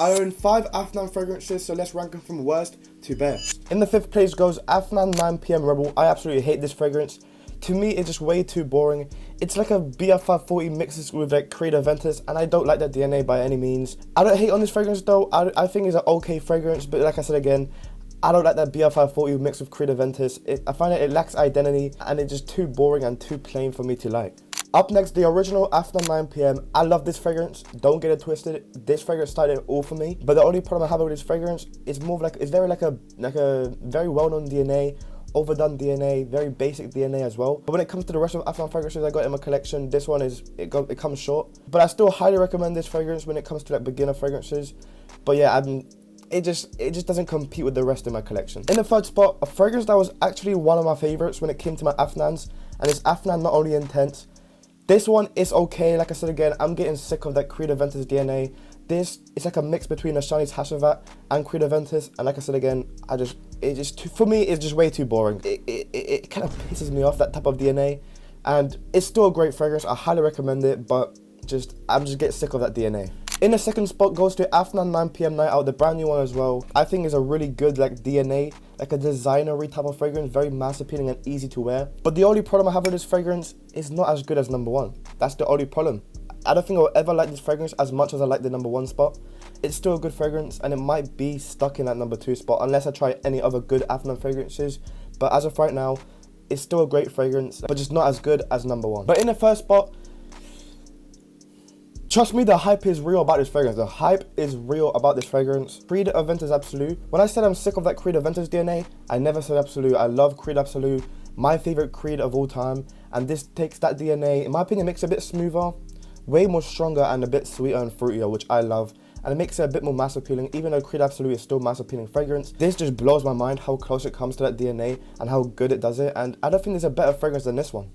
I own 5 afnan fragrances, so let's rank them from worst to best. In the 5th place goes afnan 9pm Rebel. I absolutely hate this fragrance. To me, it's just way too boring. It's like a BR540 mixes with like Creed Aventus, and I don't like that DNA by any means. I don't hate on this fragrance though. I think it's an okay fragrance, but like I said again, I don't like that BR540 mixed with Creed Aventus. I find it lacks identity, and it's just too boring and too plain for me to like. Up next, the original After 9pm. I love this fragrance. Don't get it twisted. This fragrance started it all for me. But the only problem I have with this fragrance is more of like it's very like a very well-known DNA, overdone DNA, very basic DNA as well. But when it comes to the rest of Afnan fragrances I got in my collection, this one it comes short. But I still highly recommend this fragrance when it comes to like beginner fragrances. But yeah, it just doesn't compete with the rest of my collection. In the 3rd spot, a fragrance that was actually one of my favorites when it came to my Afnans, and it's Afnan Not Only Intense. This one is okay. Like I said again, I'm getting sick of that Creed Aventus DNA. This is like a mix between a Shanice Hashavat and Creed Aventus, and like I said again, for me, it's just way too boring. It kind of pisses me off, that type of DNA, and it's still a great fragrance. I highly recommend it, but I'm just getting sick of that DNA. In the 2nd spot goes to Afnan 9pm Night Out, the brand new one as well. I think it's a really good like DNA, like a designer-y type of fragrance, very mass appealing and easy to wear. But the only problem I have with this fragrance is not as good as number 1. That's the only problem. I don't think I'll ever like this fragrance as much as I like the number 1 spot. It's still a good fragrance, and it might be stuck in that number 2 spot unless I try any other good Afnan fragrances. But as of right now, it's still a great fragrance, but just not as good as number 1. But in the 1st spot, trust me, the hype is real about this fragrance. The hype is real about this fragrance. Creed Aventus Absolute. When I said I'm sick of that Creed Aventus DNA, I never said Absolute. I love Creed Absolute, my favorite Creed of all time. And this takes that DNA, in my opinion, makes it a bit smoother, way more stronger, and a bit sweeter and fruitier, which I love. And it makes it a bit more mass appealing, even though Creed Absolute is still mass appealing fragrance. This just blows my mind how close it comes to that DNA and how good it does it. And I don't think there's a better fragrance than this one.